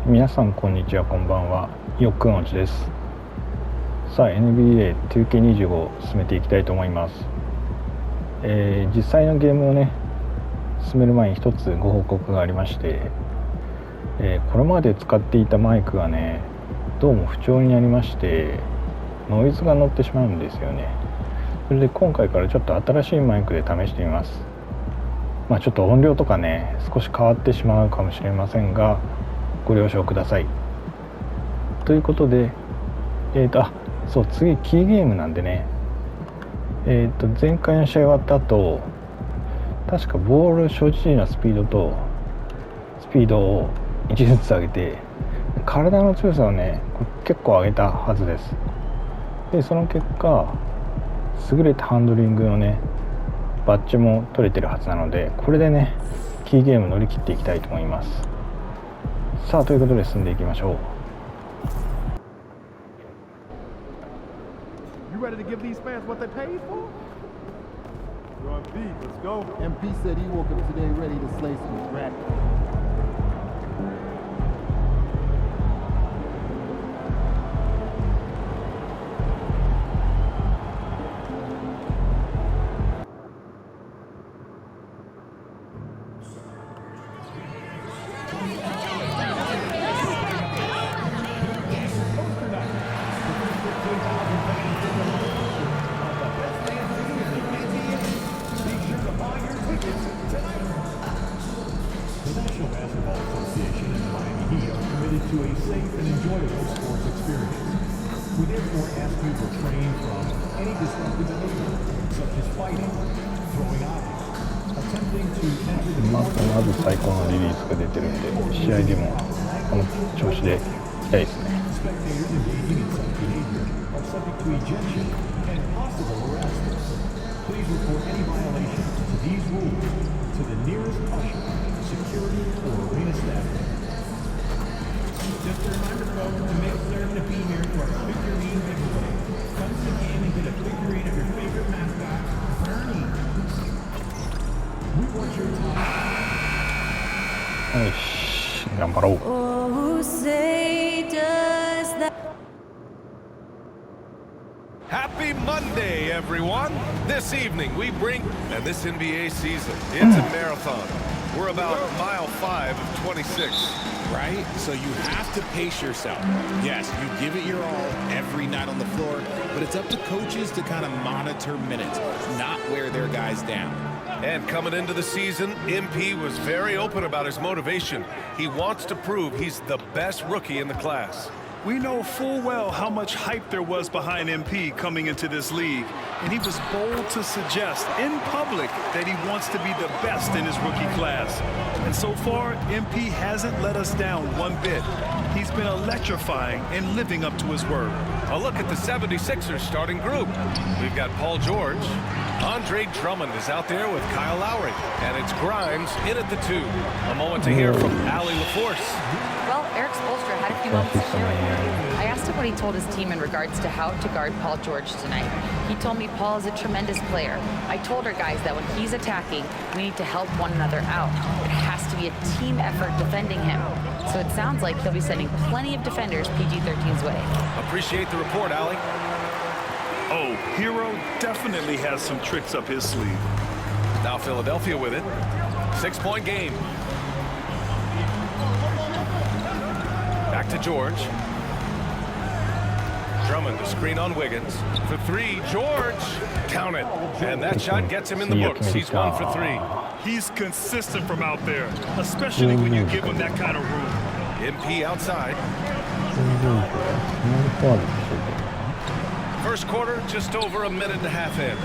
皆さんこんにちは、こんばんは。よっくんおちです。さあ NBA 2K25 を進めていきたいと思います。実際のゲームをね進める前に一つご報告がありまして、これまで使っていたマイクがねどうも不調になりまして、ノイズが乗ってしまうんですよね。それで今回からちょっと新しいマイクで試してみます。ちょっと音量とかね少し変わってしまうかもしれませんがご了承ください。ということでそう次キーゲームなんでね、前回の試合終わった後確かボール所持時のスピードを1ずつ上げて体の強さをね結構上げたはずです。でその結果優れたハンドリングのねバッジも取れてるはずなので、これでねキーゲーム乗り切っていきたいと思います。さあということで進んでいきましょう。You ready to give these fans what they paid for? You're on beat. Let's go. MP said he woke up today ready to slay some dragons. To a safe and enjoyable sports experience. We therefore ask you to refrain from any disruptive behavior, such as fighting, throwing objects, attempting to enter the court. まず最高のリリースが出てるんで、試合でもこの調子でいきたいですね。 Spectators engaging in such behavior are subject to ejection and possible arrest. Please report any violations to these rules to the nearest usher, security, or arena staff. Just a reminder, folks, to make certain to be here for our figurine giveaway. Come to the game and get a figurine of your favorite mascot, Bernie. We want your time. よし、頑張ろう。 Oh, say does that. Happy Monday, everyone. This evening we bring, and this NBA season, it's a marathon. We're about mile 5 of 26. Right? So you have to pace yourself. Yes, you give it your all every night on the floor, but it's up to coaches to kind of monitor minutes, not wear their guys down. And coming into the season, MP was very open about his motivation. He wants to prove he's the best rookie in the class. We know full well how much hype there was behind MP coming into this league, and he was bold to suggest in public that he wants to be the best in his rookie class. And so far, MP hasn't let us down one bit. He's been electrifying and living up to his word. A look at the 76ers starting group. We've got Paul George. Andre Drummond is out there with Kyle Lowry, and it's Grimes in at the 2. A moment to hear from Allie LaForce. Well, Eric Spoelstra had a few moments to share with me. I asked him what he told his team in regards to how to guard Paul George tonight. He told me Paul is a tremendous player. I told our guys that when he's attacking, we need to help one another out. It has to be a team effort defending him. So it sounds like he'll be sending plenty of defenders PG-13's way. Appreciate the report, Allie. Oh, Hero definitely has some tricks up his sleeve. Now Philadelphia with it. 6-point game. Back to George. Drummond to screen on Wiggins. For 3, George. Count it. And that shot gets him in the books. He's 1 for 3. He's consistent from out there, especially when you give him that kind of room. MP outside. First quarter, just over a minute and a half in.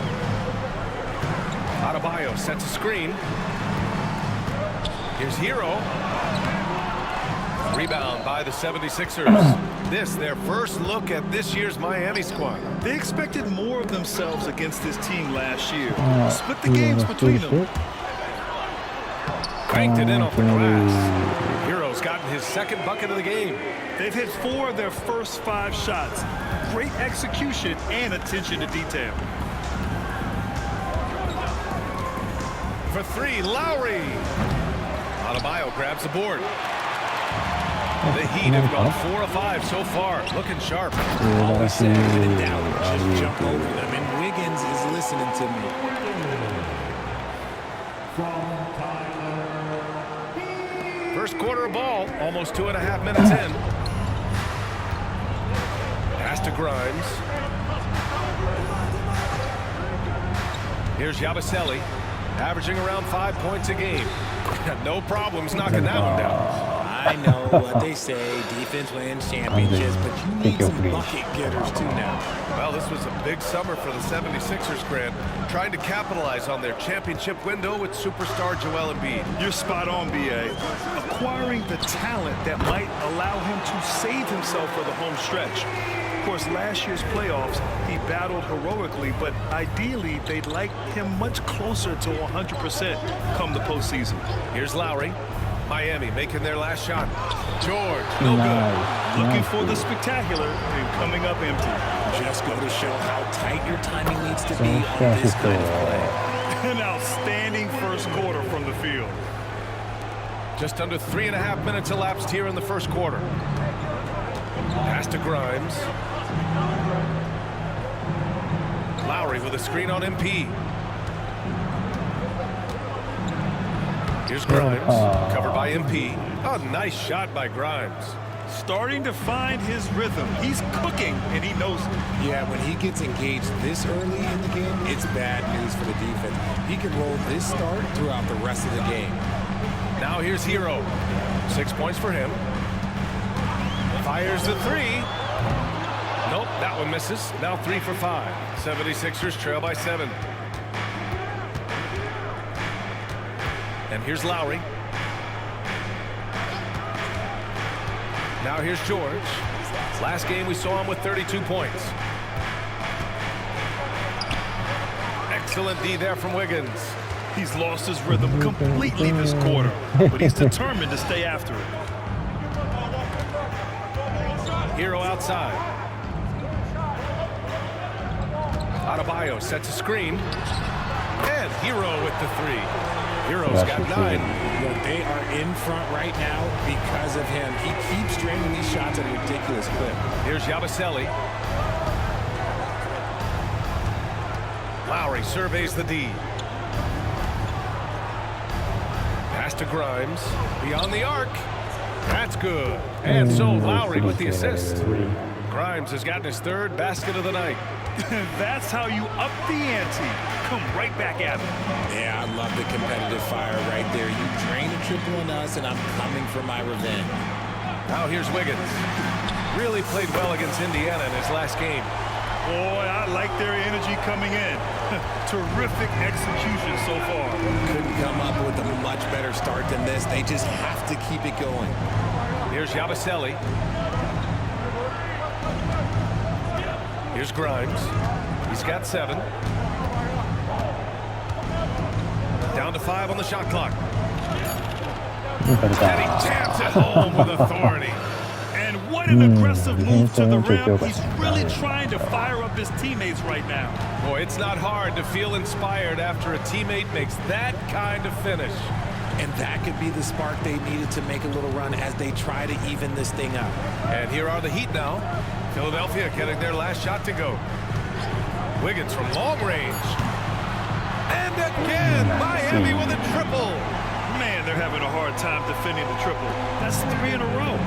Adebayo sets a screen. Here's Hero. Rebound by the 76ers. This, their first look at this year's Miami squad. They expected more of themselves against this team last year. Split the games between them. Cranked it in off the glass. Hero's gotten his second bucket of the game. They've hit 4 of their first 5 shots. Great execution and attention to detail. For 3, Lowry. Adebayo grabs the board. The Heat have gone 4 of 5 so far, looking sharp. 素晴らしい。 Just jump over them, and Wiggins is listening to me. First quarter of ball, almost 2.5 minutes in. Pass to Grimes. Here's Yabusele, averaging around 5 points a game. No problems knocking that one down. I know what they say, defense wins championships, but you need some bucket getters too now. Well, this was a big summer for the 76ers, Grant, trying to capitalize on their championship window with superstar Joel Embiid. You're spot on, B.A. Acquiring the talent that might allow him to save himself for the home stretch. Of course, last year's playoffs, he battled heroically, but ideally, they'd like him much closer to 100% come the postseason. Here's Lowry. Miami making their last shot. George, no good. Looking for the spectacular and coming up empty. Just go to show how tight your timing needs to be on this kind of play. An outstanding first quarter from the field. Just under 3.5 minutes elapsed here in the first quarter. Pass to Grimes. Lowry with a screen on MP. Here's Grimes, covered by MP. Oh, nice shot by Grimes. Starting to find his rhythm. He's cooking, and he knows it. Yeah, when he gets engaged this early in the game, it's bad news for the defense. He can roll this start throughout the rest of the game. Now here's Hero. 6 points for him. Fires the three. Nope, that one misses. Now 3 for 5. 76ers trail by 7. And here's Lowry. Now here's George. Last game we saw him with 32 points. Excellent D there from Wiggins. He's lost his rhythm completely this quarter, but he's determined to stay after it. Hero outside. Adebayo sets a screen. And Hero with the 3. Hero's got 9. Look, they are in front right now because of him. He keeps draining these shots at a ridiculous clip. Here's Yabusele. Lowry surveys the D. Pass to Grimes. Beyond the arc. That's good. And so Lowry with the assist. Grimes has gotten his 3rd basket of the night. That's how you up the ante. Come right back at him. Yeah, I love the competitive fire right there. You drain a triple on us, and I'm coming for my revenge. Now here's Wiggins. Really played well against Indiana in his last game. Boy, I like their energy coming in. Terrific execution so far. Couldn't come up with a much better start than this. They just have to keep it going. Here's Yabusele. Here's Grimes. He's got 7. Down to 5 on the shot clock. And he jams it home with authority. And what an aggressive move to the rim. He's really trying to fire up his teammates right now. Boy, it's not hard to feel inspired after a teammate makes that kind of finish. And that could be the spark they needed to make a little run as they try to even this thing up. And here are the Heat now. Philadelphia getting their last shot to go. Wiggins from long range. And again, Miami with a triple. Man, they're having a hard time defending the triple. That's 3 in a row.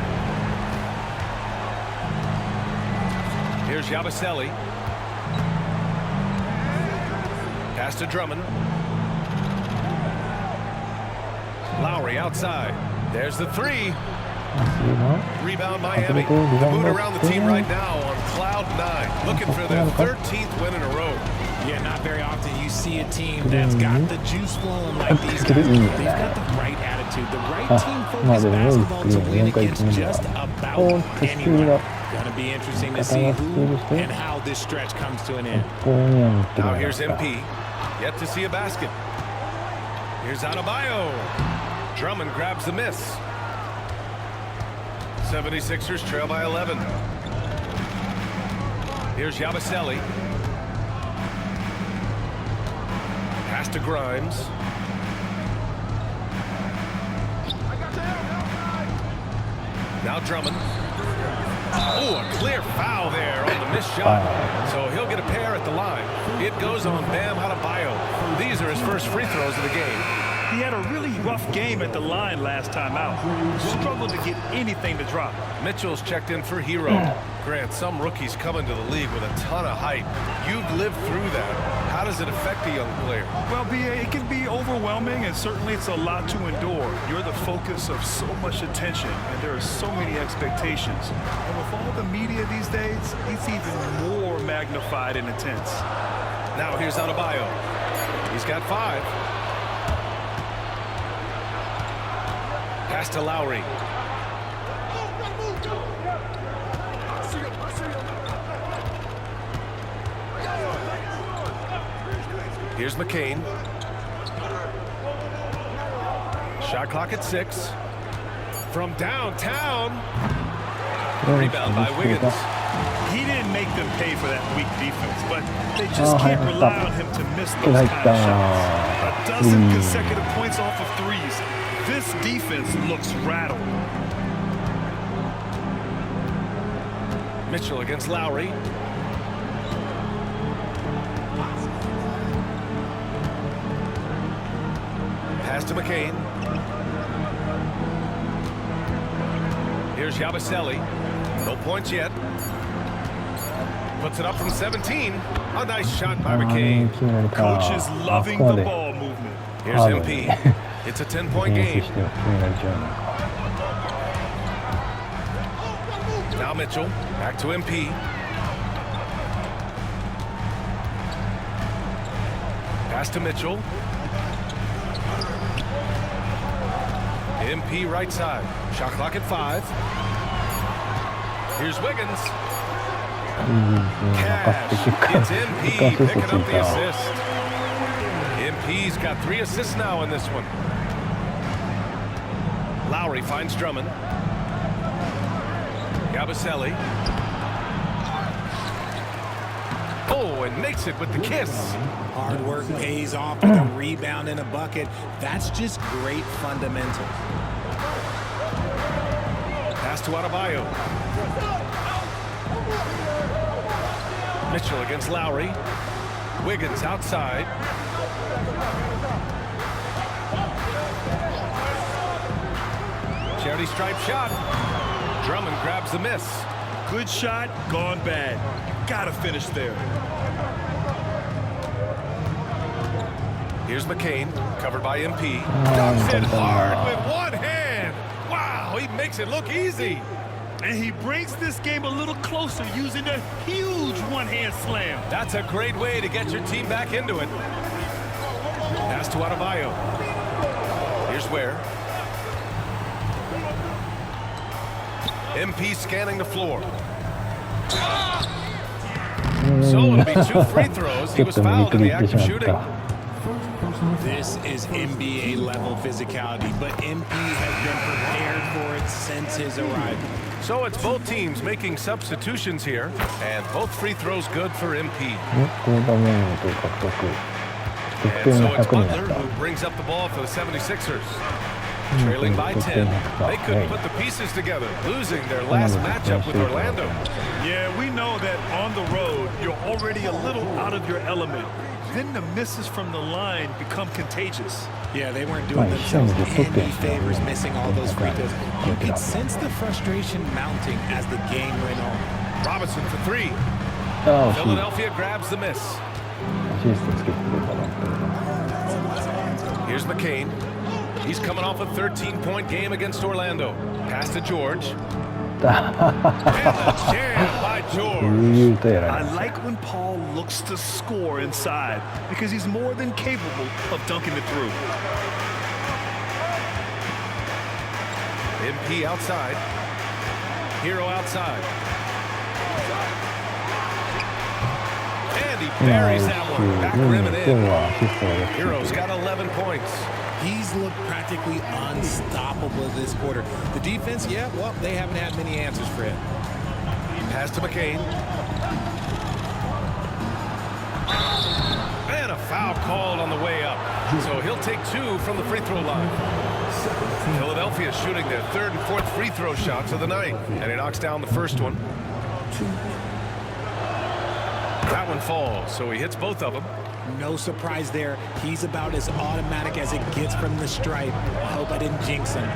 Here's Yabusele. Pass to Drummond. Lowry outside. There's the 3. Rebound Miami. The mood around the team right now on cloud 9. Looking for their 13th win in a row. Yeah, not very often you see a team that's got the juice flowing like these guys. They've got the right attitude, the right team-focused basketball to win against just about anyone. Gonna be interesting to see who and how this stretch comes to an end. Now here's MP. Yet to see a basket. Here's Adebayo. Drummond grabs the miss. 76ers trail by 11. Here's Yabusele. Pass to Grimes. Now Drummond. Oh, a clear foul there on the missed shot. So he'll get a pair at the line. It goes on Bam Adebayo. These are his first free throws of the game. He had a really rough game at the line last time out. Struggled to get anything to drop. Mitchell's checked in for Hero. Grant, some rookies come into the league with a ton of hype. You've lived through that. How does it affect a young player? Well, BA, it can be overwhelming, and certainly it's a lot to endure. You're the focus of so much attention, and there are so many expectations. And with all the media these days, it's even more magnified and intense. Now here's Adebayo. He's got 5. Pass to Lowry. Here's McCain. Shot clock at 6. From downtown. Rebound by Wiggins. He didn't make them pay for that weak defense, but they just can't rely on him to miss those kind of shots. A dozen consecutive points off of threes. This defense looks rattled. Mitchell against Lowry. Pass to McCain. Here's Yabusele. No points yet. Puts it up from 17. A nice shot by McCain. Coach is loving the ball movement. Here's MP. It's a 10-point game. Now Mitchell. Back to MP. Pass to Mitchell. MP right side. Shot clock at 5. Here's Wiggins. Cash. It's MP picking up the assist. MP's got 3 assists now in this one. Lowry finds Drummond. Yabusele. Oh, and makes it with the kiss. Hard work pays off with a rebound and a bucket. That's just great fundamentals. Pass to Adebayo. Mitchell against Lowry. Wiggins outside. Charity stripe shot. Drummond grabs the miss. Good shot, gone bad. Gotta finish there. Here's McCain, covered by MP. Ducks it hard with one hand. Wow, he makes it look easy. And he brings this game a little closer using a huge one-hand slam. That's a great way to get your team back into it. Pass to Adebayo. Here's Ware. MP scanning the floor. So it'll be 2 free throws. He was fouled in the act of shooting. This is NBA level physicality, but MP has been prepared for it since his arrival. So it's both teams making substitutions here, and both free throws good for MP. And so it's Butler who brings up the ball for the 76ers. Trailing by 10. They couldn't put the pieces together, losing their last matchup with Orlando. Yeah, we know that on the road, you're already a little out of your element. Then the misses from the line become contagious. Yeah, they weren't doing themselves any favors missing all those free throws. You could sense the frustration mounting as the game went on. Robinson for 3. Philadelphia grabs the miss. Here's McCain. He's coming off a 13-point game against Orlando. Pass to George. And a jam by George. I like when Paul looks to score inside because he's more than capable of dunking it through. MP outside. Hero outside. And he buries that one. Back rim and in. Hero's got 11 points. He's looked practically unstoppable this quarter. The defense, yeah, well, they haven't had many answers for him. Pass to McCain. And a foul called on the way up. So he'll take 2 from the free throw line. Philadelphia shooting their third and fourth free throw shots of the night, and he knocks down the first one. That one falls, so he hits both of them. No surprise there. He's about as automatic as it gets from the stripe. I hope I didn't jinx him.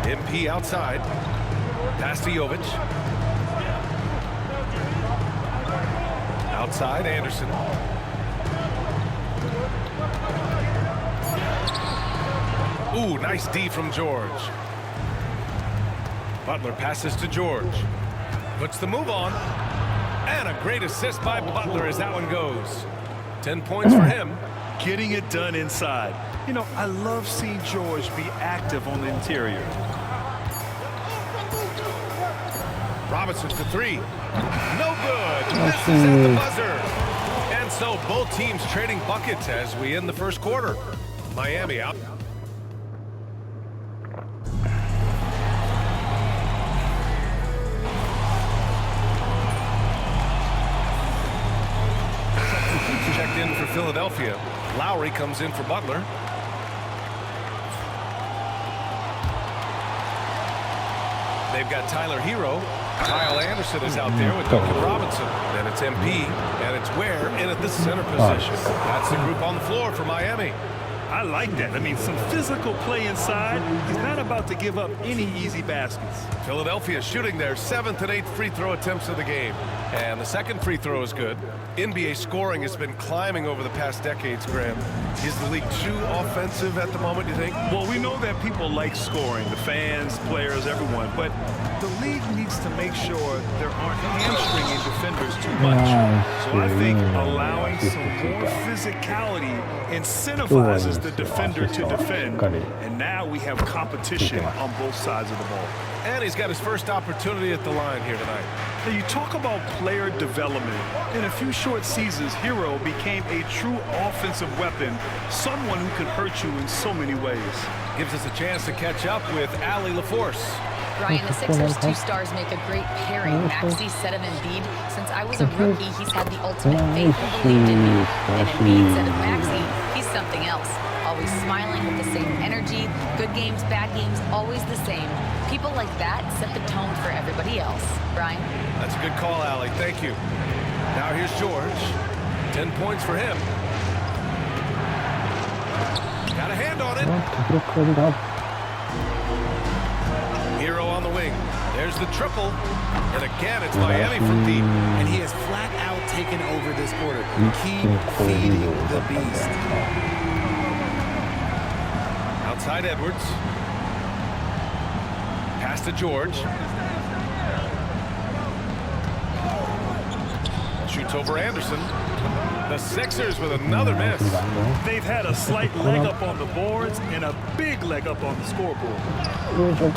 MP outside. Pass to Jovic. Outside, Anderson. Ooh, nice D from George. Butler passes to George. Puts the move on. And a great assist by Butler as that one goes. 10 points for him. Getting it done inside. You know, I love seeing George be active on the interior. Robinson to three. No good. Misses at the buzzer. And so both teams trading buckets as we end the first quarter. Miami out. Checked in for Philadelphia. Lowry comes in for Butler. They've got Tyler Hero. Kyle Anderson is out there with Duncan Robinson. Then it's MP, and it's Ware in at the center position. That's the group on the floor for Miami. I like that. I mean, some physical play inside. He's not about to give up any easy baskets. Philadelphia shooting their 7th and 8th free throw attempts of the game. And the second free throw is good. NBA scoring has been climbing over the past decades, Graham. Is the league too offensive at the moment, do you think? Well, we know that people like scoring, the fans, players, everyone, but the league needs to make sure there aren't hamstringing defenders too much. So I think allowing some more physicality incentivizes the defender to defend, and now we have competition on both sides of the ball. And he's got his first opportunity at the line here tonight. Now, you talk about player development. In a few short seasons, Hero became a true offensive weapon, someone who could hurt you in so many ways. Gives us a chance to catch up with Allie LaForce. Brian, the Sixers' two stars make a great pairing. Maxey, said of Embiid, since I was a rookie, he's had the ultimate faith and believed in me. And Embiid said of Maxey, he's something else. Always smiling with the same energy. Good games, bad games, always the same. People like that set the tone for everybody else. Brian? That's a good call, Allie. Thank you. Now here's George. 10 points for him. Got a hand on it. Hero on the wing. There's the triple. And again, it's Miami from deep. And he has flat out taken over this quarter. Keep feeding the beast. Outside Edwards. Pass to George. Shoots over Anderson. The Sixers with another miss. They've had a slight leg up on the boards and a big leg up on the scoreboard.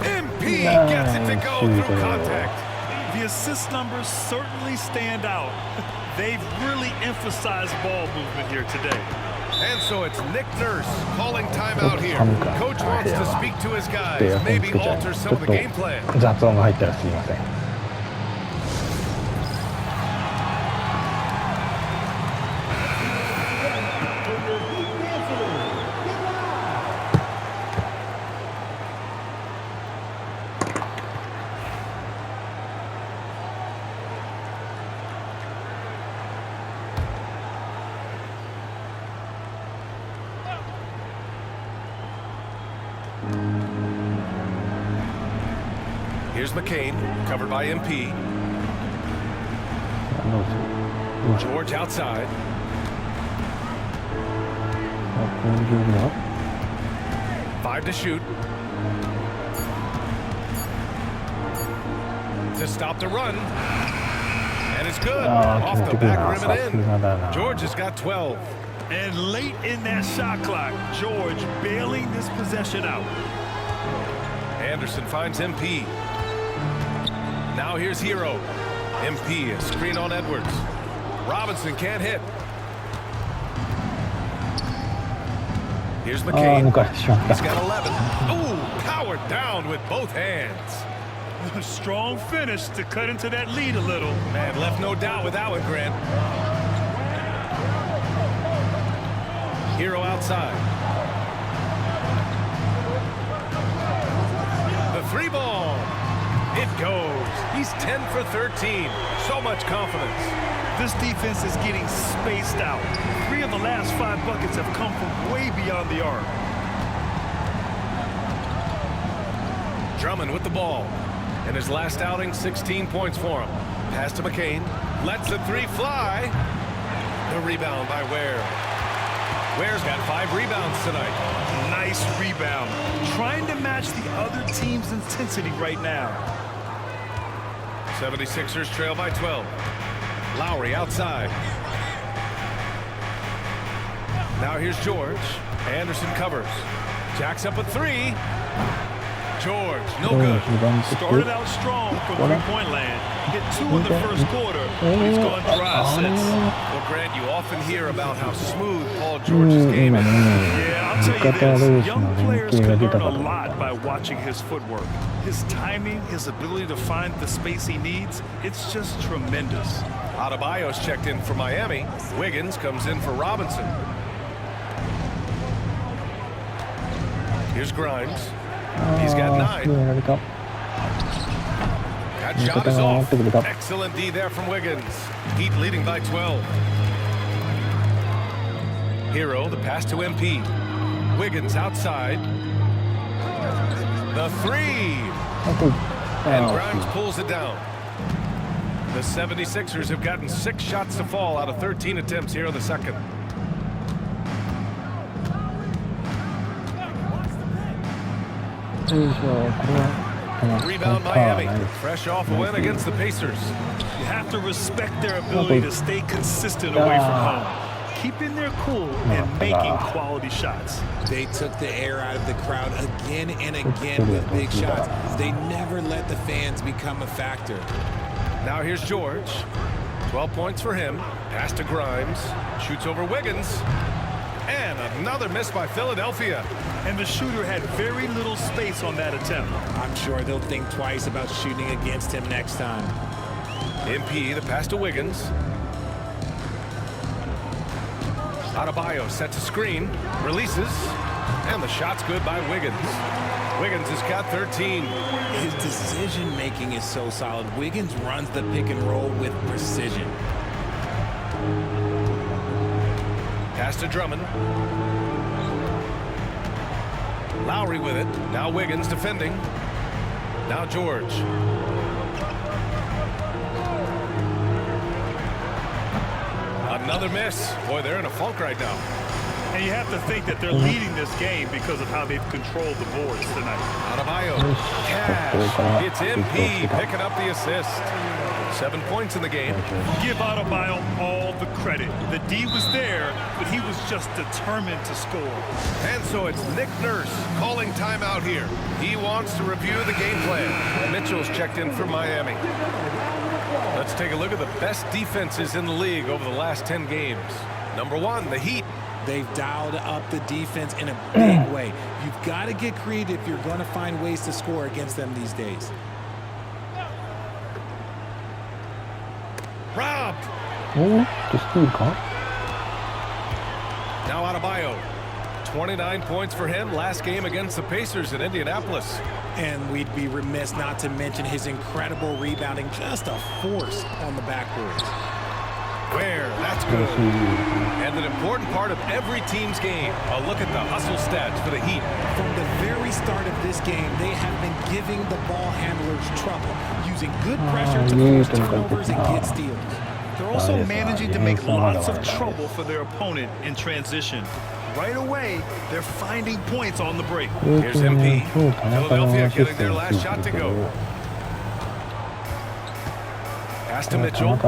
MP gets it to go through contact. The assist numbers certainly stand out. They've really emphasized ball movement here today. And so it's Nick Nurse calling timeout here. Coach wants to speak to his guys, maybe alter some of the game plan. 雑音が入ったらすいません。Here's McCain, covered by MP. George outside. Five to shoot. To stop the run. And it's good. Off the back rim and in. George has got 12. And late in that shot clock, George bailing this possession out. Anderson finds MP. Now here's Hero. MP, a screen on Edwards. Robinson can't hit. Here's McCain. He's got 11. Ooh, powered down with both hands. A strong finish to cut into that lead a little. Man, left no doubt with that one, Grant. Hero outside. The three ball. It goes. He's 10 for 13. So much confidence. This defense is getting spaced out. 3 of the last 5 buckets have come from way beyond the arc. Drummond with the ball. In his last outing, 16 points for him. Pass to McCain. Lets the three fly. The rebound by Ware. Ware's got 5 rebounds tonight. Nice rebound. Trying to match the other team's intensity right now. 76ers trail by 12. Lowry outside. Now here's George. Anderson covers. Jacks up a 3. George, no good. Started out strong from three-point land. Hit 2 in the first quarter, but he's gone dry since. Well, Grant, you often hear about how smooth Paul George's game is. Yeah, I'll tell you this. Young players can learn a lot by watching his footwork. His timing, his ability to find the space he needs, it's just tremendous. Adebayo's checked in for Miami. Wiggins comes in for Robinson. Here's Grimes. He's got 9. That shot is off. Excellent D there from Wiggins. Heat leading by 12. Hero, the pass to MP. Wiggins outside. The 3. And Grimes pulls it down. The 76ers have gotten 6 shots to fall out of 13 attempts here in the second. Rebound Miami. Fresh off a win against the Pacers. You have to respect their ability to stay consistent away from home, keeping their cool and making quality shots. They took the air out of the crowd again and again with big shots. They never let the fans become a factor. Now here's George. 12 points for him. Pass to Grimes. Shoots over Wiggins. And another miss by Philadelphia. And the shooter had very little space on that attempt. I'm sure they'll think twice about shooting against him next time. MP, the pass to Wiggins. Adebayo sets a screen, releases, and the shot's good by Wiggins. Wiggins has got 13. His decision-making is so solid. Wiggins runs the pick and roll with precision. Pass to Drummond. Lowry with it. Now Wiggins defending. Now George. Another miss. Boy, they're in a funk right now. And you have to think that they're leading this game because of how they've controlled the boards tonight. Adebayo. Cash. It's MP picking up the assist. 7 points in the game. Give Adebayo all the credit. The D was there, but he was just determined to score. And so it's Nick Nurse calling timeout here. He wants to review the game plan. Mitchell's checked in for Miami. Let's take a look at the best defenses in the league over the last 10 games. Number 1, the Heat. They've dialed up the defense in a big way. You've got to get creative if you're going to find ways to score against them these days. Robbed. Now Adebayo. 29 points for him last game against the Pacers in Indianapolis. And we'd be remiss not to mention his incredible rebounding, just a force on the backboard. Where? That's good. And an important part of every team's game. A look at the hustle stats for the Heat. From the very start of this game, they have been giving the ball handlers trouble, using good pressure to force turnovers and get steals. They're also managing to make lots of trouble for their opponent in transition. Right away, they're finding points on the break. Here's MP. Philadelphia getting their last shot to go. Pass to Mitchell.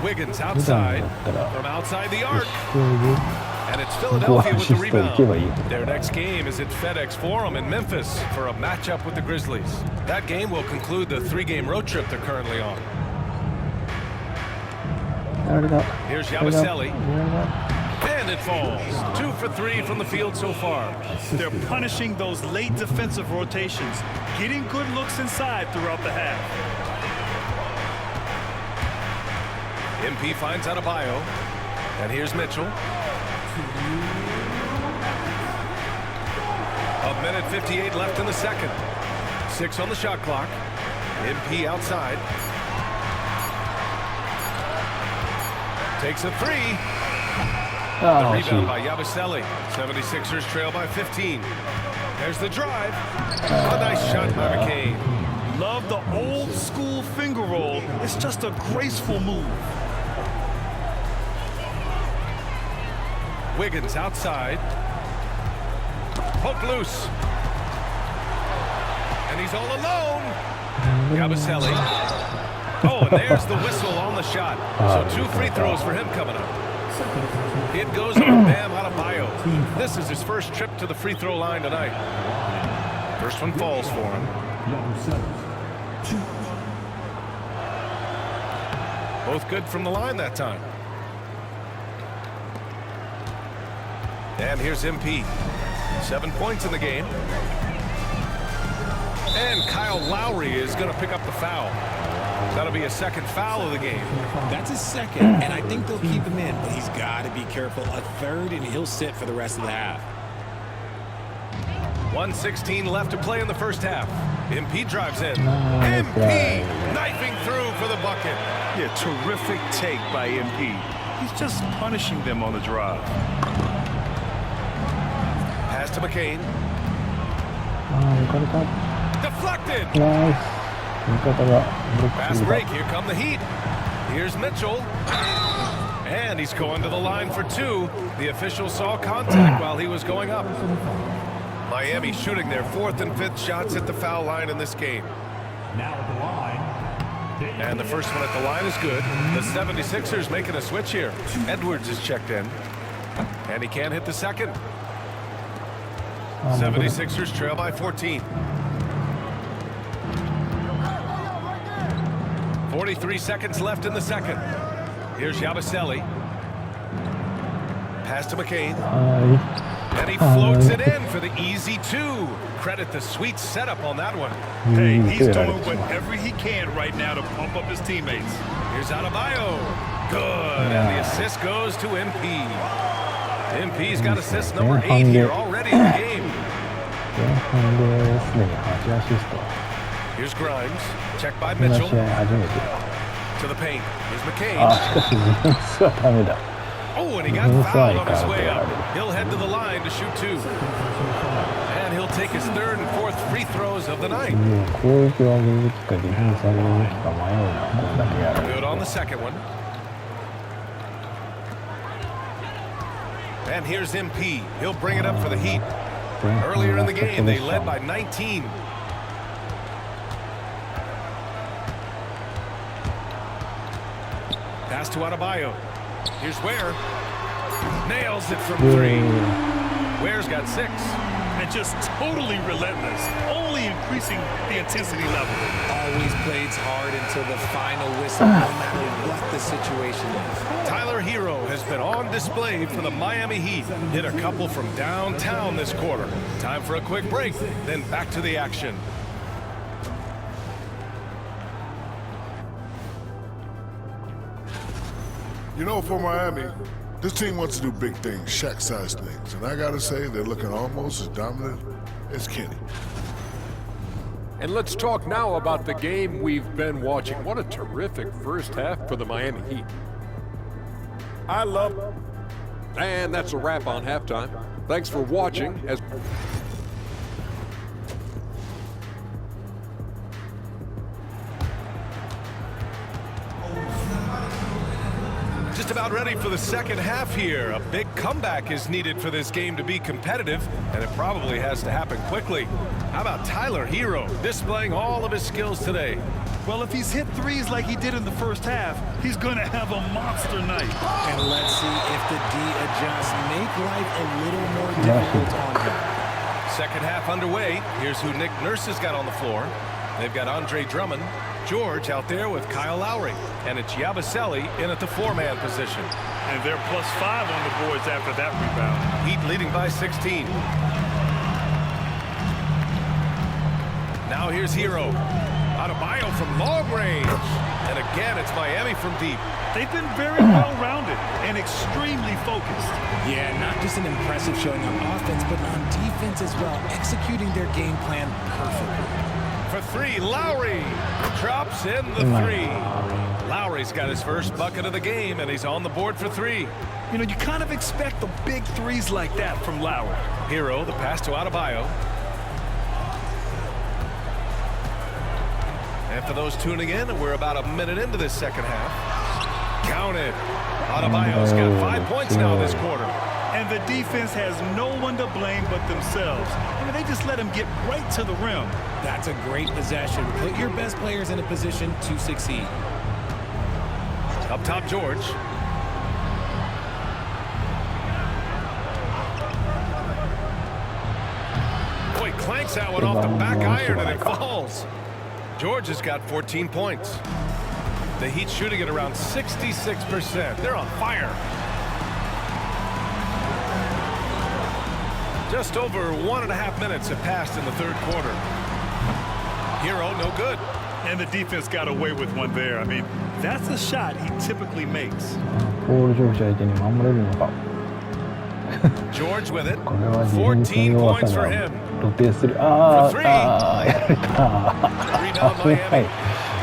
Wiggins outside, from outside the arc. And it's Philadelphia with the rebound. Their next game is at FedEx Forum in Memphis for a matchup with the Grizzlies. That game will conclude the 3-game road trip they're currently on. Here's Yabusele. And it falls. 2 for 3 from the field so far. They're punishing those late defensive rotations, getting good looks inside throughout the half. MP finds Adebayo. And here's Mitchell. A minute 58 left in the second. 6 on the shot clock. MP outside. Takes a three. The rebound by Yabusele. 76ers trail by 15. There's the drive. A nice shot by McCain. Love the old school finger roll. It's just a graceful move. Wiggins outside. Hook loose. And he's all alone. Yabusele. Oh, and there's the whistle on the shot. So 2 free throws for him coming up. It goes on Bam Adebayo. This is his first trip to the free throw line tonight. First one falls for him. Both good from the line that time. And here's MP. 7 points in the game. And Kyle Lowry is going to pick up the foul. That'll be a second foul of the game. That's his second, and I think they'll keep him in, but he's got to be careful. A third, and he'll sit for the rest of the half. 1:16 left to play in the first half. MP drives in. MP knifing through for the bucket. Yeah, terrific take by MP. He's just punishing them on the drive. Pass to McCain. Deflected. Fast break. Here come the Heat. Here's Mitchell. And he's going to the line for 2. The official saw contact while he was going up. Miami shooting their 4th and 5th shots at the foul line in this game. Now at the line. And the first one at the line is good. The 76ers making a switch here. Edwards is checked in. And he can't hit the second. 76ers trail by 14. 43 seconds left in the second. Here's Yabusele. Pass to McCain. And he floats it in for the easy 2. Credit the sweet setup on that one. Hey, he's doing whatever he can right now to pump up his teammates. Here's Adebayo. Good. And the assist goes to MP. MP's got assist number 8 here already in the game. Here's Grimes. Checked by Mitchell. To the paint. Here's McCain. Oh, and he got fouled on his way up. He'll head to the line to shoot 2. And he'll take his 3rd and 4th free throws of the night. Good on the second one. And here's MP. He'll bring it up for the Heat. Earlier in the game, they led by 19. Pass to Adebayo. Here's Ware. Nails it from 3. Ware's got 6. And just totally relentless, only increasing the intensity level. Always plays hard until the final whistle, no matter what the situation is. Tyler Hero has been on display for the Miami Heat. Hit a couple from downtown this quarter. Time for a quick break, then back to the action. You know, for Miami, this team wants to do big things, Shaq-sized things. And I gotta say, they're looking almost as dominant as Kenny. And let's talk now about the game we've been watching. What a terrific first half for the Miami Heat. I love it. And that's a wrap on halftime. Thanks for watching. Just about ready for the second half here. A big comeback is needed for this game to be competitive, and it probably has to happen quickly. How about Tyler Hero displaying all of his skills today? Well, if he's hit threes like he did in the first half, he's going to have a monster night. And let's see if the D adjusts, make life a little more difficult on him. Second half underway. Here's who Nick Nurse has got on the floor. They've got Andre Drummond, George out there with Kyle Lowry, and it's Yabusele in at the 4-man position. And they're +5 on the boards after that rebound. Heat leading by 16. Now here's Hero. Adebayo from long range. And again, it's Miami from deep. They've been very well-rounded and extremely focused. Yeah, not just an impressive showing on offense, but on defense as well, executing their game plan perfectly. For three, Lowry drops in the three. Lowry's got his first bucket of the game, and he's on the board for three. You know, you kind of expect the big threes like that from Lowry. Hero, the pass to Adebayo. And for those tuning in, we're about a minute into this second half. Count it. Adebayo's got 5 points now this quarter. And the defense has no one to blame but themselves. I mean, they just let him get right to the rim. That's a great possession. Put your best players in a position to succeed. Up top, George. Boy, clanks that one off the back iron and it falls. George has got 14 points. The Heat shooting at around 66%. They're on fire. Just over 1.5 minutes have passed in the third quarter. Hero, no good. And the defense got away with one there. I mean, that's a shot he typically makes. George with it. 14 points for him. For three. Rebound Miami.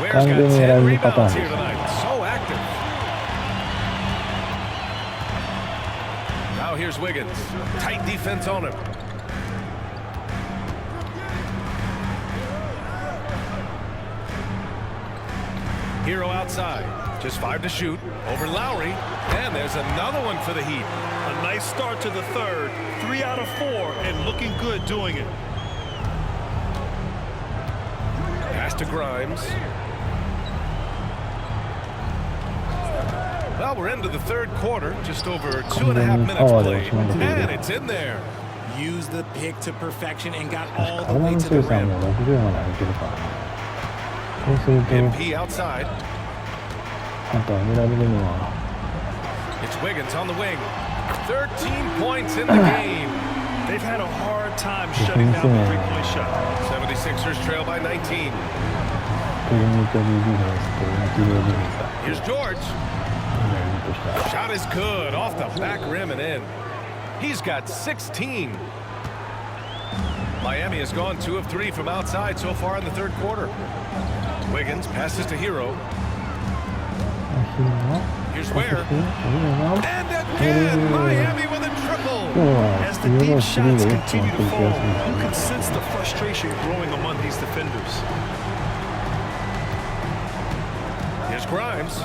Ware's got 10 rebounds here tonight. So active. Now here's Wiggins. Tight defense on him. Hero outside. Just 5 to shoot. Over Lowry. And there's another one for the Heat. A nice start to the third. 3 out of 4 and looking good doing it. Pass to Grimes. Well, we're into the third quarter. Just over 2.5 minutes played. And it's in there. Use the pick to perfection and got all the way to the rim. MP outside. It's Wiggins on the wing. 13 points in the game. They've had a hard time shutting down the three-point shot. 76ers trail by 19. Here's George. Shot is good. Off the back rim and in. He's got 16. Miami has gone 2 of 3 from outside so far in the third quarter. Wiggins passes to Hero. Here's Ware. And again, Miami with a triple. As the deep shots continue to fall, you can sense the frustration growing among these defenders. Here's Grimes.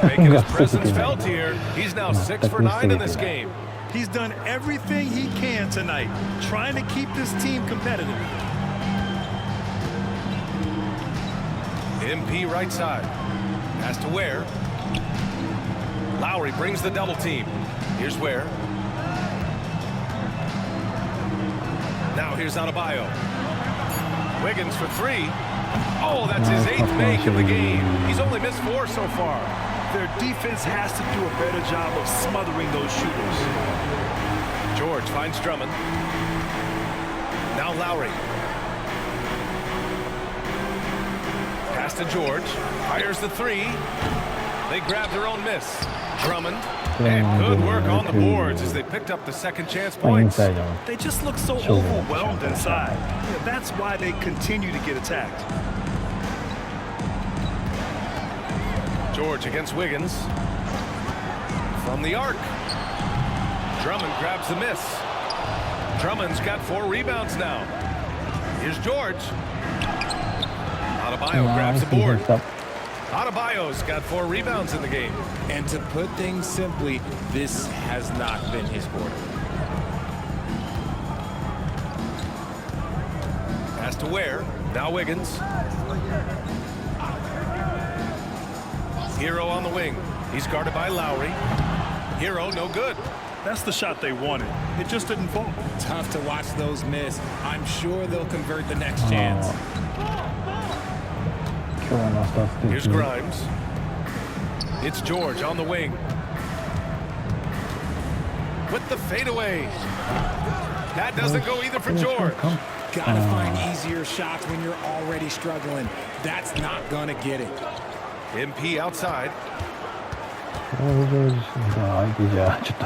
Making his presence felt here. He's now 6 for 9 in this game. He's done everything he can tonight, trying to keep this team competitive. MP right side. Pass to Ware. Lowry brings the double team. Here's Ware. Now here's Adebayo. Wiggins for 3. Oh, that's his 8th make of the game. He's only missed 4 so far. Their defense has to do a better job of smothering those shooters. George finds Drummond. Now Lowry. Pass to George. Fires the 3. They grab their own miss. Drummond. And good work on the boards as they picked up the second chance points. They just look so overwhelmed inside. Yeah, that's why they continue to get attacked. George against Wiggins. From the arc. Drummond grabs the miss. Drummond's got 4 rebounds now. Here's George. Adebayo grabs the board. Adebayo's got 4 rebounds in the game. And to put things simply, this has not been his quarter. Pass to Ware. Now Wiggins. Hero on the wing. He's guarded by Lowry. Hero, no good. That's the shot they wanted. It just didn't fall. Tough to watch those miss. I'm sure they'll convert the next chance. Here's Grimes. It's George on the wing. With the fadeaway. That doesn't go either for George. Gotta find easier shots when you're already struggling. That's not gonna get it. MP outside. 相手じゃちょっ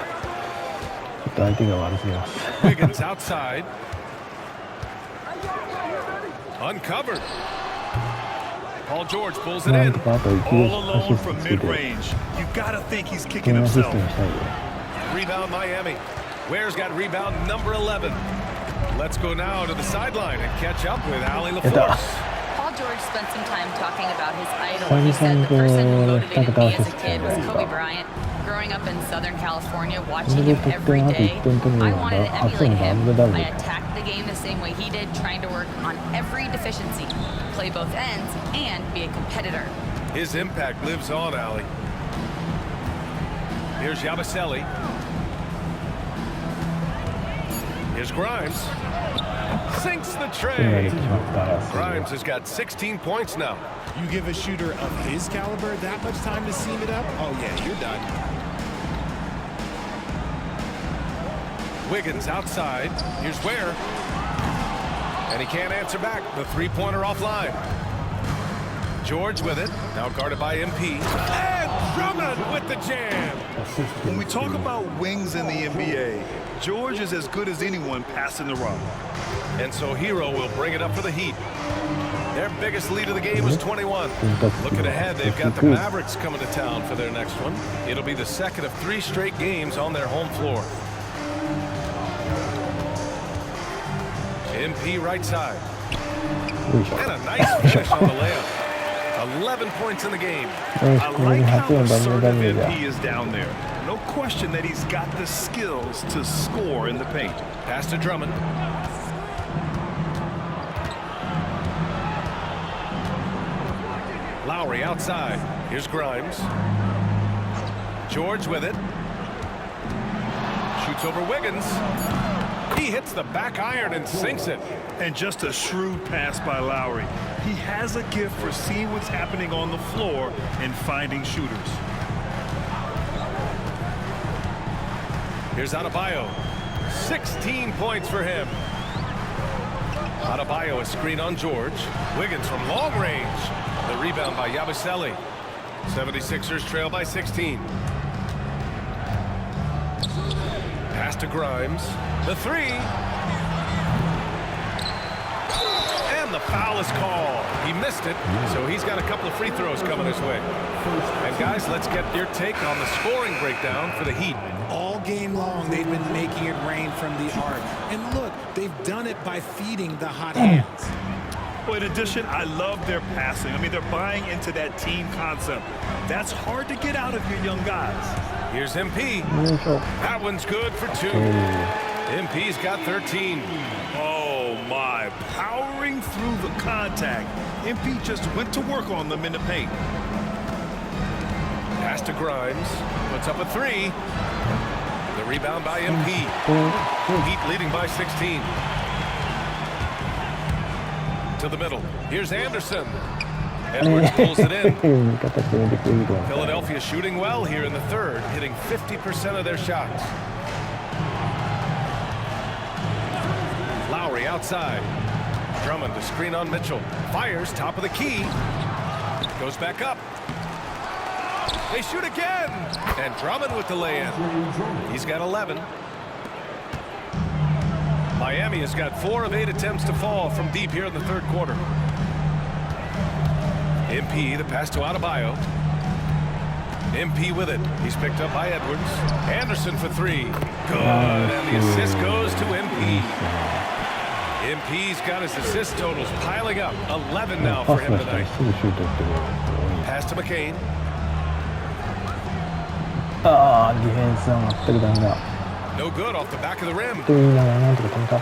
と相手が悪すぎます。Wiggins outside. Uncovered. Paul George pulls it なん in. とかあと一 All 度ア alone シスト from つけて mid-range. You gotta think he's こ kicking のアシスト himself. にしたいで。 Rebound Miami. Ware's got rebound number 11. Let's go now to the sideline and catch up with Allie LaForce. Paul George spent some time talking about his idol. He said the person who motivated me as a kid was Kobe Bryant. Growing up in Southern California, watching him every day, I wanted to emulate him. I attacked the game the same way he did, trying to work on every deficiency, play both ends, and be a competitor. His impact lives on, Allie. Here's Yabusele. Here's Grimes. Sinks the tray. Grimes has got 16 points now. You give a shooter of his caliber that much time to seam it up? Oh yeah, you're done. Wiggins outside. Here's Ware. And he can't answer back. The three-pointer offline. George with it. Now guarded by MP. And Drummond with the jam. When we talk about wings in the NBA, George is as good as anyone passing the rock. And so Hero will bring it up for the Heat. Their biggest lead of the game was 21. Looking ahead, they've got the Mavericks coming to town for their next one. It'll be the second of 3 straight games on their home floor. MP right side. And a nice finish on the layup. 11 points in the game. I like how assertive MP is down there. No question that he's got the skills to score in the paint. Pass to Drummond. Lowry outside. Here's Grimes. George with it. Shoots over Wiggins. He hits the back iron and sinks it. And just a shrewd pass by Lowry. He has a gift for seeing what's happening on the floor and finding shooters. Here's Adebayo. 16 points for him. Adebayo a screen on George. Wiggins from long range. The rebound by Yabusele. 76ers trail by 16. Pass to Grimes. The three. And the foul is called. He missed it, so he's got a couple of free throws coming his way. And guys, let's get your take on the scoring breakdown for the Heat. All game long, they've been making it rain from the arc. And look, they've done it by feeding the hot hands. Well, in addition, I love their passing. I mean, they're buying into that team concept. That's hard to get out of your young guys. Here's MP. That one's good for 2. MP's got 13. Oh, my. Powering through the contact. MP just went to work on them in the paint. Pass to Grimes. Puts up a 3. The rebound by MP. Heat leading by 16. To the middle. Here's Anderson. Edwards pulls it in. Philadelphia shooting well here in the third, hitting 50% of their shots. Lowry outside. Drummond to screen on Mitchell. Fires top of the key. Goes back up. They shoot again. And Drummond with the lay-in. He's got 11. Miami has got 4 of 8 attempts to fall from deep here in the third quarter. MP, the pass to Adebayo. MP with it. He's picked up by Edwards. Anderson for 3. Good. And the assist goes to MP. MP's got his assist totals piling up. 11 now for him tonight. Pass to McCain. ああ、ディフェンスは全くダメだ。 No good off the back of the rim. と言いながらなんとか止めた。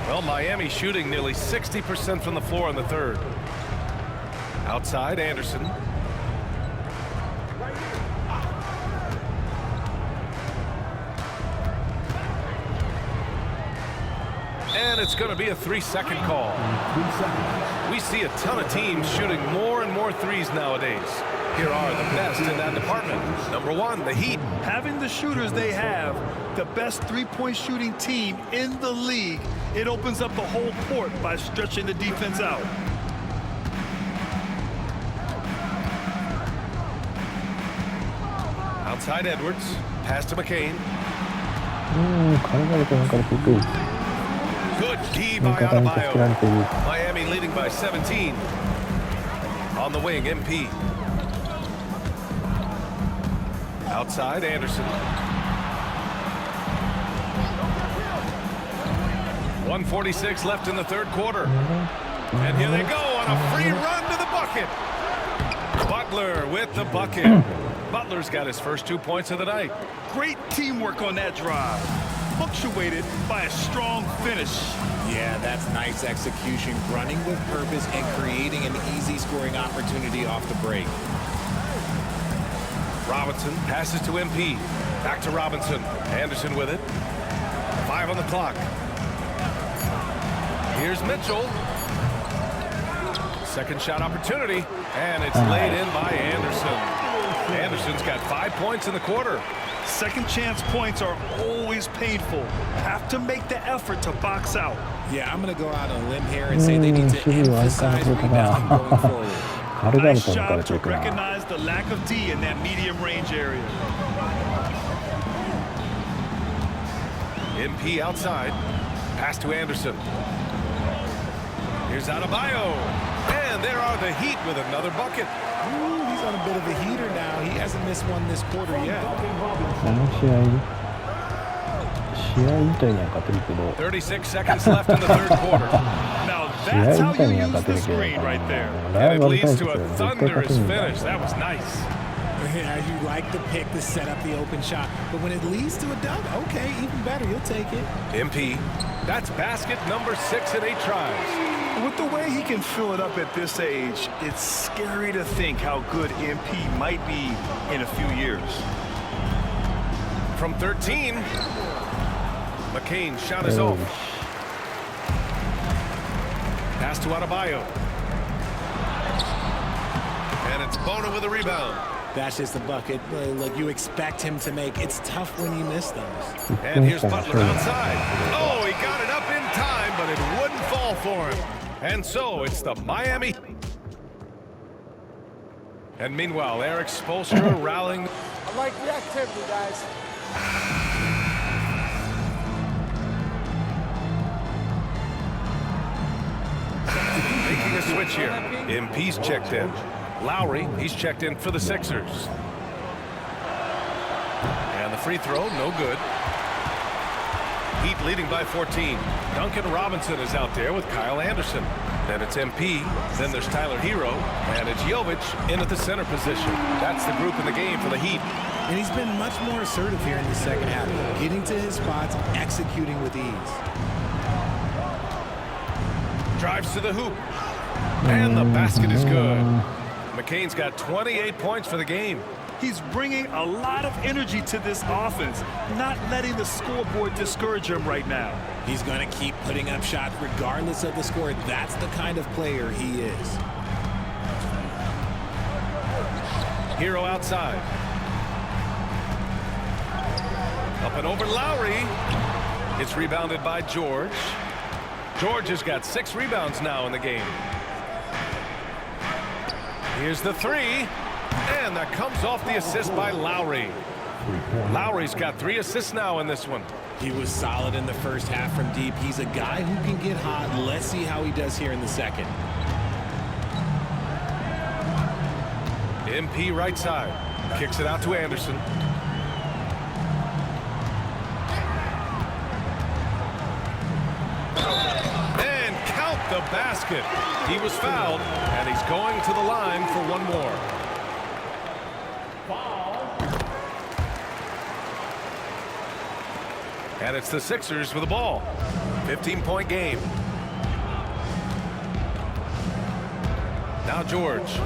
Well, Miami shooting nearly 60% from the floor in the third. Outside, Anderson. And it's going to be a 3-second call. We see a ton of teams shooting more and more threes nowadays. Here are the best in that department. Number 1, the Heat. Having the shooters they have, the best three-point shooting team in the league, It opens up the whole court by stretching the defense out. Outside Edwards, pass to McCain. Good D by Adebayo. Miami leading by 17. On the wing, MP. Outside Anderson. 1:46 left in the third quarter. And here they go on a free run to the bucket. Butler with the bucket. Butler's got his first 2 points of the night. Great teamwork on that drive, punctuated by a strong finish. Yeah, that's nice execution, running with purpose and creating an easy scoring opportunity off the break. Robinson passes to MP. Back to Robinson. Anderson with it. 5 on the clock. Here's Mitchell. Second shot opportunity, and it's laid in by Anderson. Anderson's got 5 points in the quarter. Second chance points are always painful. Have to make the effort to box out. Yeah, I'm going to go out on a limb here and say they need to emphasize rebounding going forward. Nice job to recognize the lack of D in that medium range area. MP outside. Pass to Anderson. Here's Adebayo. And there are the Heat with another bucket. Ooh, he's on a bit of a heater now. He hasn't missed one this quarter yet. 36 seconds left in the third quarter. Now that's how you use the screen right there. And it leads to a thunderous finish. That was nice. Yeah, you like the pick to set up the open shot, but when it leads to a dunk, okay, even better, you'll take it. MP, that's basket number 6 in 8 tries. With the way he can fill it up at this age, it's scary to think how good MP might be in a few years. From 13, McCain's shot is off. Pass to Adebayo. And it's Bona with a rebound. That's just a bucket like you expect him to make. It's tough when you miss those. And here's Butler outside. Oh, he got it up in time, but it wouldn't fall for him. And so it's the Miami. And meanwhile, Eric Spoelstra rallying. I like the activity, guys. Making a switch here. MP's checked in. Lowry, he's checked in for the Sixers. And the free throw, no good. Heat leading by 14. Duncan Robinson is out there with Kyle Anderson. Then it's MP, then there's Tyler Hero, and it's Jovic in at the center position. That's the group in the game for the Heat. And he's been much more assertive here in the second half, getting to his spots, executing with ease. Drives to the hoop. And the basket is good. McCain's got 28 points for the game. He's bringing a lot of energy to this offense, not letting the scoreboard discourage him right now. He's going to keep putting up shots regardless of the score. That's the kind of player he is. Hero outside. Up and over Lowry. It's rebounded by George. George has got 6 rebounds now in the game. Here's the three. And that comes off the assist by Lowry. Lowry's got 3 assists now in this one. He was solid in the first half from deep. He's a guy who can get hot. Let's see how he does here in the second. MP right side. Kicks it out to Anderson. And count the basket. He was fouled, and he's going to the line for one more. And it's the Sixers with the ball. 15-point game. Now George.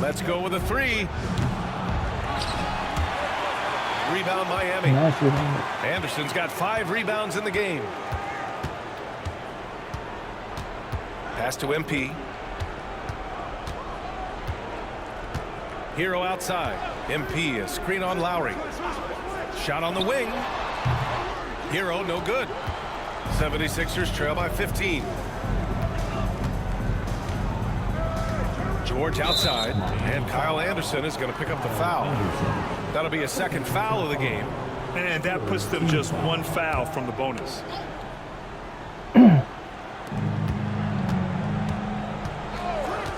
Let's go with a 3. Rebound Miami. Anderson's got 5 rebounds in the game. Pass to MP. Hero outside. MP, a screen on Lowry. Shot on the wing. Hero, no good. 76ers trail by 15. George outside, and Kyle Anderson is going to pick up the foul. That'll be a second foul of the game. And that puts them just one foul from the bonus.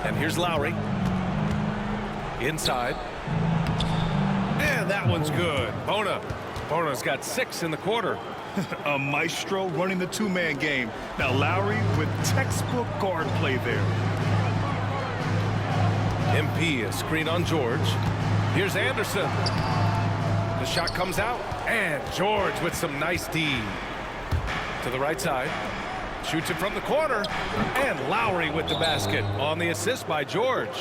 And here's Lowry. Inside. And that one's good. Bona's got 6 in the quarter. A maestro running the two-man game. Now Lowry with textbook guard play there. MP, a screen on George. Here's Anderson. The shot comes out. And George with some nice D. To the right side. Shoots it from the corner. And Lowry with the basket on the assist by George.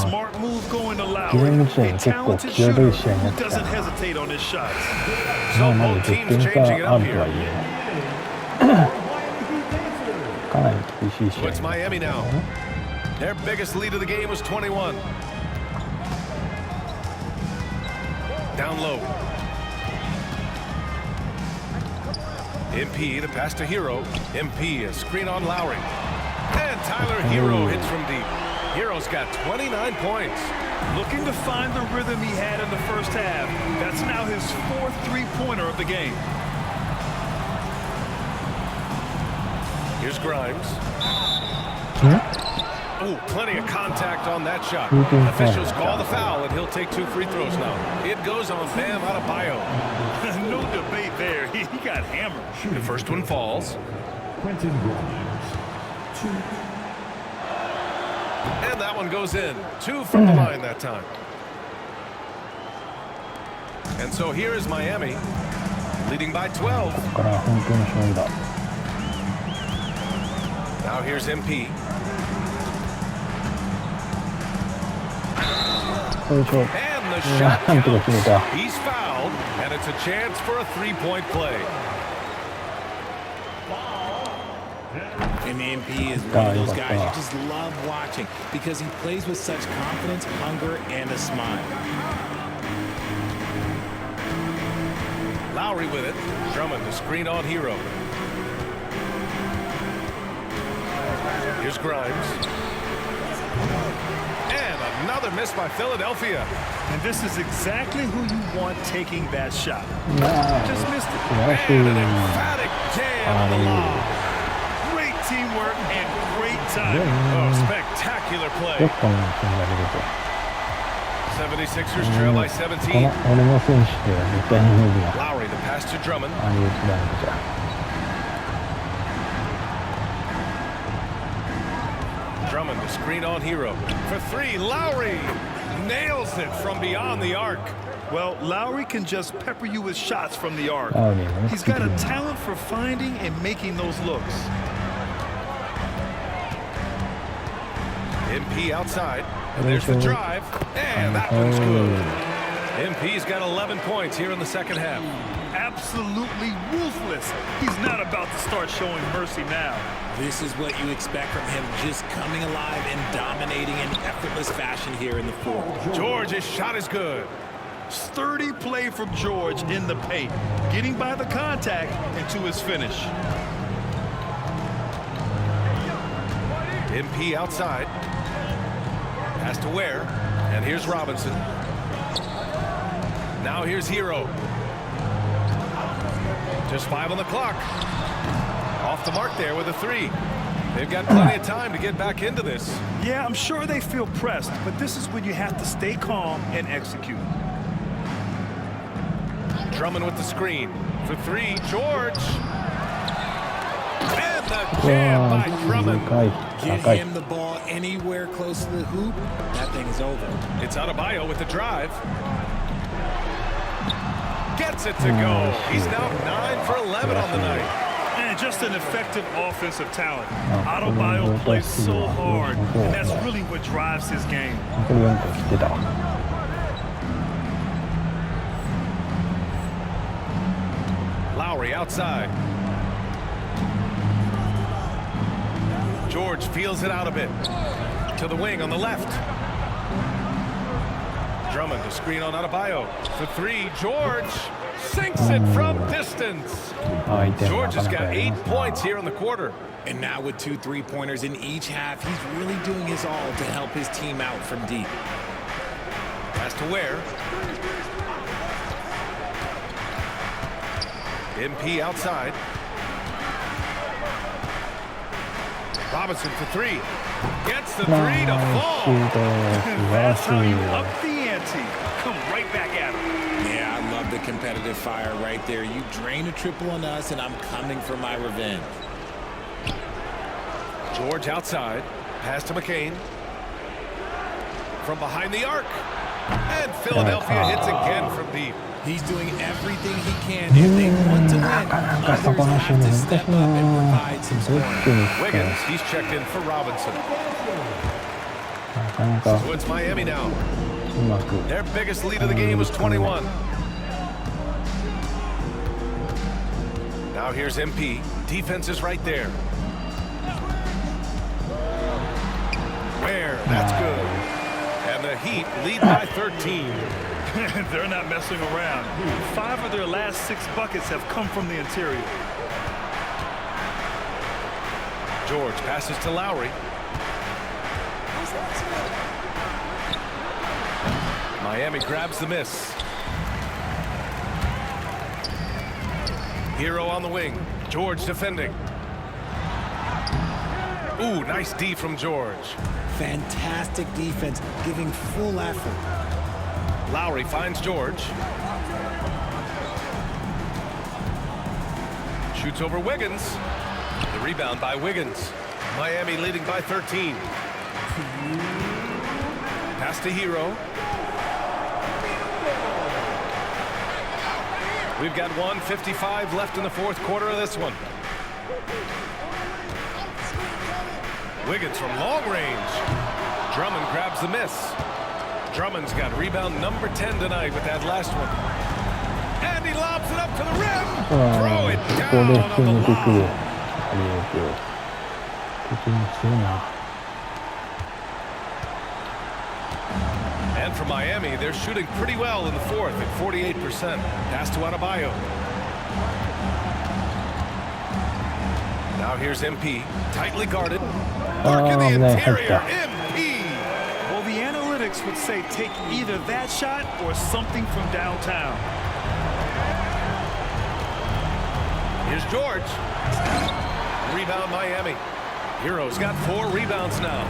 Smart move going to Lowry. A talented shooter who doesn't hesitate on his shots. So both teams changing it up here. So it's Miami now. Their biggest lead of the game was 21. Down low. MP, the pass to Hero. MP, a screen on Lowry. And Tyler Hero hits from deep. Hero's got 29 points. Looking to find the rhythm he had in the first half. That's now his 4th three-pointer of the game. Here's Grimes. Oh, plenty of contact on that shot. Officials call the foul, and he'll take 2 free throws now. It goes on Bam Adebayo. No debate there. He got hammered. The first one falls. Quentin Grimes, 2. And that one goes in. 2 from the line that time. And so here is Miami, leading by 12. Now here's MP. And the shot counts. He's fouled, and it's a chance for a three-point play. And the MP is one of those guys you just love watching because he plays with such confidence, hunger, and a smile. Lowry with it. Drummond to screen on Hero. Here's Grimes. And another miss by Philadelphia. And this is exactly who you want taking that shot. Just missed it. And an emphatic jam on the lob. Great teamwork and great time. Oh, spectacular play. 76ers trail by 17. Lowry, the pass to Drummond. Drummond, the screen on Hero. For 3, Lowry nails it from beyond the arc. Well, Lowry can just pepper you with shots from the arc. He's got a talent for finding and making those looks. MP outside. And there's the drive. And that one's good. MP's got 11 points here in the second half. Absolutely ruthless. He's not about to start showing mercy now. This is what you expect from him, just coming alive and dominating in effortless fashion here in the fourth. George's shot is good. Sturdy play from George in the paint, getting by the contact and to his finish. MP outside. Pass to Ware. And here's Robinson. Now here's Hero. Just 5 on the clock. Off the mark there with a 3. They've got plenty of time to get back into this. Yeah, I'm sure they feel pressed, but this is when you have to stay calm and execute. Drummond with the screen. For 3, George. And the jam by Drummond. Give him the ball anywhere close to the hoop, that thing is over. It's Adebayo with the drive. Gets it to go. He's now 9 for 11 on the night. And just an effective offensive talent. Adebayo plays so hard, and that's really what drives his game. Lowry outside. George feels it out a bit. To the wing on the left. Drummond to screen on Adebayo. For 3, George. Sinks it from distance. George has got 8 points here in the quarter. And now with 2 3-pointers in each half, he's really doing his all to help his team out from deep. Pass to Ware. MP outside. Robinson for 3. Gets the 3 to fall. That's how you up the ante. Come right back at him. Yeah, I love the competitive fire right there. You drain a triple on us, and I'm coming for my revenge. George outside. Pass to McCain. From behind the arc. And Philadelphia hits again from deep. He's doing everything he can if they want to win. Others have to step up and provide some scoring. Wiggins, he's checked in for Robinson. So it's Miami now. Their biggest lead of the game was 21. Now here's MP. Defense is right there. Ware, that's good. And the Heat lead by 13. They're not messing around. 5 of their last 6 buckets have come from the interior. George passes to Lowry. Miami grabs the miss. Hero on the wing. George defending. Ooh, nice D from George. Fantastic defense, giving full effort. Lowry finds George. Shoots over Wiggins. The rebound by Wiggins. Miami leading by 13. Pass to Hero. We've got 1:55 left in the 4th quarter of this one. Wiggins from long range. Drummond grabs the miss. Drummond's got rebound number 10 tonight with that last one. And he lobs it up to the rim. Throw it down on the lob. And for Miami, they're shooting pretty well in the 4th at 48%. Pass to Adebayo. Now here's MP, tightly guarded. Work in the interior, MP. Well, the analytics would say take either that shot or something from downtown. Here's George. Rebound Miami. Hero's got 4 rebounds now.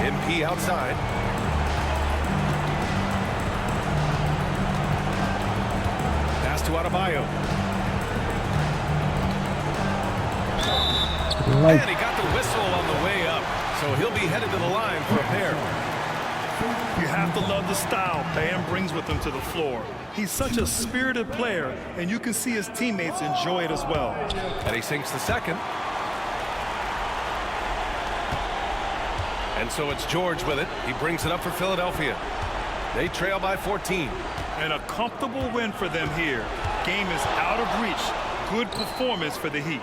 MP outside. Pass to Adebayo. And he got the whistle on the way up, so he'll be headed to the line for a pair. You have to love the style Bam brings with him to the floor. He's such a spirited player, and you can see his teammates enjoy it as well. And he sinks the second. And so it's George with it. He brings it up for Philadelphia. They trail by 14. And a comfortable win for them here. Game is out of reach. Good performance for the Heat.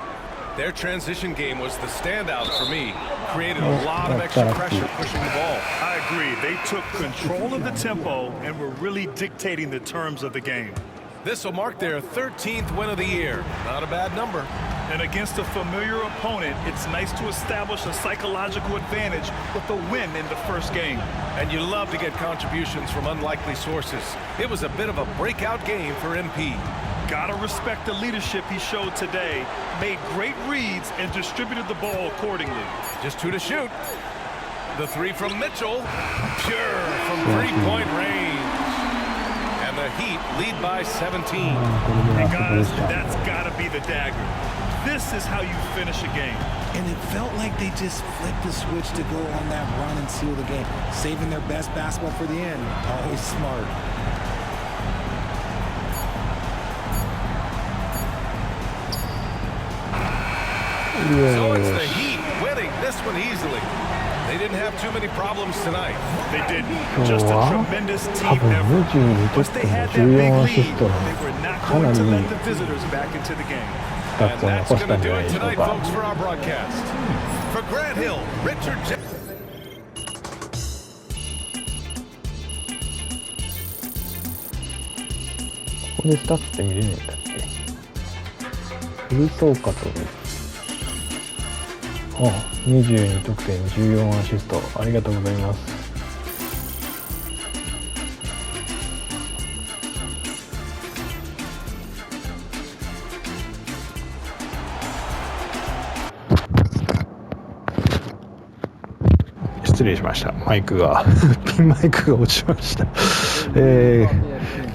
Their transition game was the standout for me. Created a lot of extra pressure pushing the ball. I agree. They took control of the tempo and were really dictating the terms of the game. This will mark their 13th win of the year. Not a bad number. And against a familiar opponent, it's nice to establish a psychological advantage with a win in the first game. And you love to get contributions from unlikely sources. It was a bit of a breakout game for MP. Gotta respect the leadership he showed today. Made great reads and distributed the ball accordingly. Just 2 to shoot. The 3 from Mitchell. Pure from 3-point range. And the Heat lead by 17. And guys, that's gotta be the dagger. This is how you finish a game. And it felt like they just flipped the switch to go on that run and seal the game. Saving their best basketball for the end. Always smart. So it's the Heat winning this one easily. They didn't have too many problems tonight. They didn't. Just a tremendous team effort. Once they had that big lead, they were not going to let the visitors back into the game. And that's going to do it tonight, folks, for our broadcast. For Grant Hill, Richard J. ここでスタッツって見れねえんだっけ。フル総括。22得点14アシスト、ありがとうございます。失礼しました。マイクがピンマイクが落ちました。今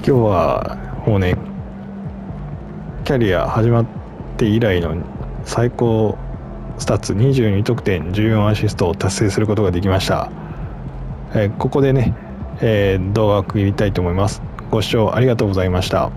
日はもうね、キャリア始まって以来の最高スタッツ22得点14アシストを達成することができました。ここでね、動画を区切りたいと思います。ご視聴ありがとうございました。